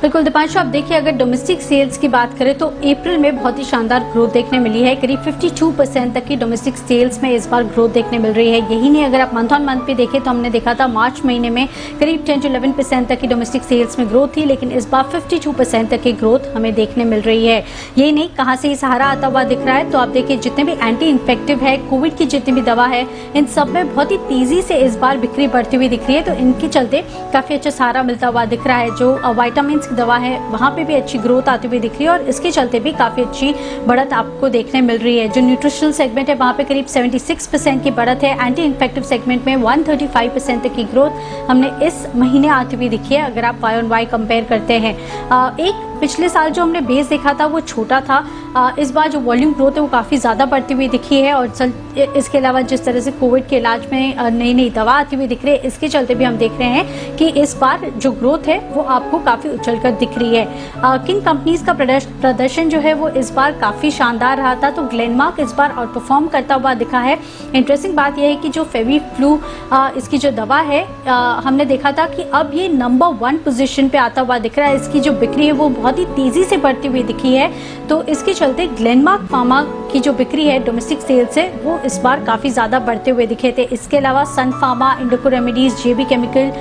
बिल्कुल दीपांशु, आप देखिए अगर डोमेस्टिक सेल्स की बात करें तो अप्रैल में बहुत ही शानदार ग्रोथ देखने मिली है। करीब 52% तक की डोमेस्टिक सेल्स में इस बार ग्रोथ देखने मिल रही है। यही नहीं, अगर आप मंथ ऑन मंथ पे देखें तो हमने देखा था मार्च महीने में करीब 10 to 11% तक की डोमेस्टिक सेल्स में ग्रोथ थी, लेकिन इस बार 52% तक की ग्रोथ हमें देखने मिल रही है। यही नहीं, कहाँ से ये सहारा आता हुआ दिख रहा है, तो आप देखिए जितने भी एंटी इन्फेक्टिव है, कोविड की जितनी भी दवा है, इन सब में बहुत ही तेजी से इस बार बिक्री बढ़ती हुई दिख रही है। तो इनके चलते काफी अच्छा सहारा मिलता हुआ दिख रहा है। जो वाइटामिन की दवा है वहां पे भी अच्छी ग्रोथ आती हुई दिख रही है और इसके चलते भी काफी अच्छी बढ़त आपको देखने मिल रही है। जो न्यूट्रिशनल सेगमेंट है वहां पे करीब 76% की बढ़त है। एंटी इन्फेक्टिव सेगमेंट में 135% तक की ग्रोथ हमने इस महीने आती हुई दिखी है, अगर आप वाई ऑन वाई कंपेयर करते हैं। एक पिछले साल जो हमने बेस देखा था वो छोटा था, इस बार जो वॉल्यूम ग्रोथ है वो काफ़ी ज़्यादा बढ़ती हुई दिखी है। और इसके अलावा जिस तरह से कोविड के इलाज में नई नई दवा आती हुई दिख रही है, इसके चलते भी हम देख रहे हैं कि इस बार जो ग्रोथ है वो आपको काफ़ी उछलकर दिख रही है। किन कंपनीज का प्रदर्शन जो है वो इस बार काफ़ी शानदार रहा था, तो ग्लेनमार्क इस बार आउट परफॉर्म करता हुआ दिखा है। इंटरेस्टिंग बात यह है कि जो फेविफ्लू इसकी जो दवा है, हमने देखा था कि अब ये नंबर 1 पोजीशन पे आता हुआ दिख रहा है। इसकी जो बिक्री है वो बहुत ही तेजी से बढ़ती हुई दिखी है। तो इसके चलते ग्लेनमार्क फार्मा की जो बिक्री है डोमेस्टिक सेल्स है वो इस बार काफ़ी ज़्यादा बढ़ते हुए दिखे थे। इसके अलावा सन फार्मा, इंडोको रेमेडीज, जेबी केमिकल,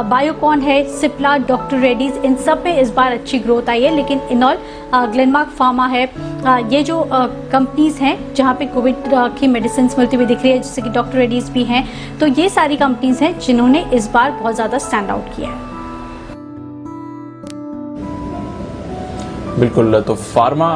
बायोकॉन है, सिप्ला, डॉक्टर रेड्डीज, इन सब में इस बार अच्छी ग्रोथ आई है। लेकिन इन ऑल ग्लेनमार्क फार्मा है, ये जो कंपनीज हैं जहाँ पे कोविड की मेडिसिन मिलती हुई दिख रही है, जैसे कि डॉक्टर रेड्डीज भी हैं, तो ये सारी कंपनीज हैं जिन्होंने इस बार बहुत ज़्यादा स्टैंड आउट किया है। बिल्कुल, तो फार्मा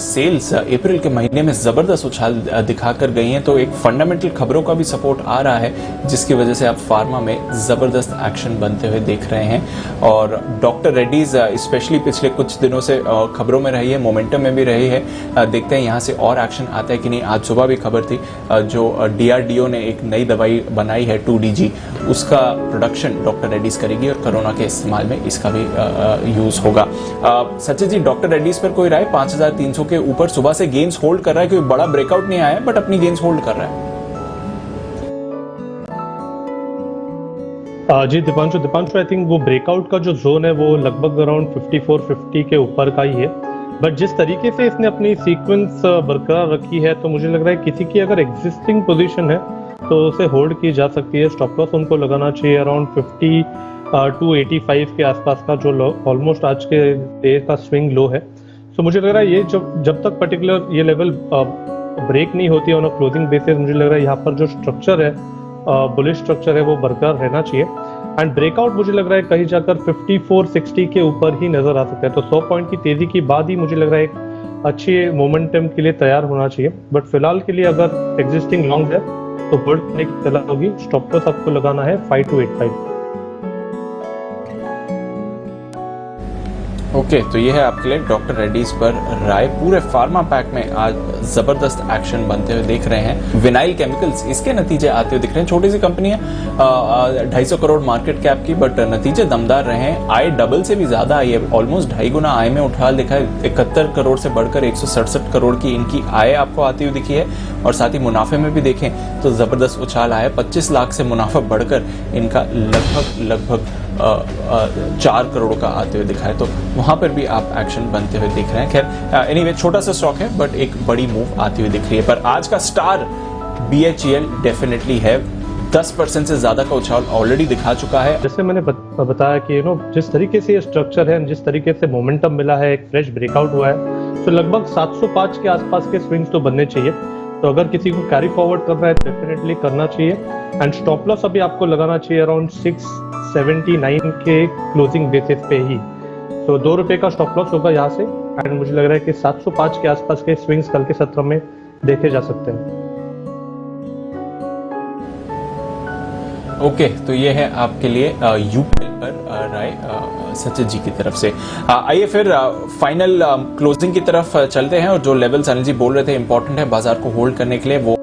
सेल्स अप्रैल के महीने में जबरदस्त उछाल दिखाकर गई हैं, तो एक फंडामेंटल खबरों का भी सपोर्ट आ रहा है जिसकी वजह से आप फार्मा में जबरदस्त एक्शन बनते हुए देख रहे हैं। और डॉक्टर रेड्डीज स्पेशली पिछले कुछ दिनों से खबरों में रही है, मोमेंटम में भी रही है। देखते हैं यहाँ से और एक्शन आता है कि नहीं। आज सुबह भी खबर थी, जो DRDO ने एक नई दवाई बनाई है 2DG, उसका प्रोडक्शन डॉक्टर रेड्डीज करेगी और कोरोना के इस्तेमाल में इसका भी यूज होगा। सचिन जी, डॉक्टर रेड्डीज पर कोई राय? 5300 के ऊपर सुबह से गेन्स होल्ड कर रहा है, कोई बड़ा ब्रेकआउट नहीं आया बट अपनी गेन्स होल्ड कर रहा है। जी दीपांशु, आई थिंक वो ब्रेकआउट का जो जोन है वो लगभग अराउंड 54-50 के ऊपर का ही है। बट जिस तरीके से इसने अपनी सीक्वेंस बरकरार रखी है, तो मुझे लग रहा है किसी की अगर एग्जिस्टिंग पोजीशन है तो उसे होल्ड की जा सकती है। स्टॉप लॉस उनको लगाना चाहिए अराउंड 5285 के आसपास का, जो ऑलमोस्ट आज के डे का स्विंग लो है। सो मुझे लग रहा है ये जब तक पर्टिकुलर ये लेवल ब्रेक नहीं होती है ऑन अ क्लोजिंग बेसिस, मुझे लग रहा है यहाँ पर जो स्ट्रक्चर है, बुलिश स्ट्रक्चर है, वो बरकरार रहना चाहिए। एंड ब्रेकआउट मुझे लग रहा है कहीं जाकर 5460 के ऊपर ही नजर आ सकता है। तो 100 पॉइंट की तेजी के बाद ही मुझे लग रहा है एक अच्छी मोमेंटम के लिए तैयार होना चाहिए। बट फिलहाल के लिए अगर एग्जिस्टिंग लॉन्ग है तो होल्ड करने की सलाह होगी। स्टॉप लॉस आपको लगाना है 5285। ओके, तो ये है आपके लिए डॉक्टर रेड्डीज पर राय। पूरे फार्मा पैक में आज जबरदस्त एक्शन बनते हुए देख रहे हैं। विनाइल केमिकल्स, इसके नतीजे आते हुए दिख रहे हैं। छोटी सी कंपनी है, 250 करोड़ मार्केट कैप की, बट नतीजे दमदार रहे हैं। आय डबल से भी ज्यादा आई है, ऑलमोस्ट 2.5 गुना आय में उछाल दिखा है। 71 करोड़ से बढ़कर 167 करोड़ की इनकी आय आपको आती हुई दिखी है। और साथ ही मुनाफे में भी देखें तो जबरदस्त उछाल आया, 25 लाख से मुनाफा बढ़कर इनका लगभग 4 करोड़ का आते हुए दिखा है। तो वहां पर भी आप एक्शन बनते हुए दिख रहे हैं। खैर एनीवे, छोटा सा स्टॉक है बट एक बड़ी मूव आती हुई दिख रही है। पर आज का स्टार BHEL डेफिनेटली है। 10% से ज्यादा का उछाल ऑलरेडी दिखा चुका है। जैसे मैंने बताया कि जिस तरीके से ये स्ट्रक्चर है, जिस तरीके से मोमेंटम मिला है, एक फ्रेश ब्रेकआउट हुआ है, तो लगभग 705 के आसपास के स्विंग्स तो बनने चाहिए। तो अगर किसी को कैरी फॉरवर्ड करना है डेफिनेटली करना चाहिए। एंड स्टॉप लॉस अभी आपको लगाना चाहिए अराउंड 679 के क्लोजिंग बेसिस पे ही। तो 2 रुपए का स्टॉप लॉस होगा यहाँ से। एंड मुझे लग रहा है कि 705 के आसपास के स्विंग्स कल के सत्र में देखे जा सकते हैं। ओके, तो ये है आपके लिए यूपीएल पर राय सचिन जी की तरफ से। आइए फिर फाइनल क्लोजिंग की तरफ चलते हैं। और जो लेवल्स अनिल जी बोल रहे थे इंपॉर्टेंट है बाजार को होल्ड करने के लिए, वो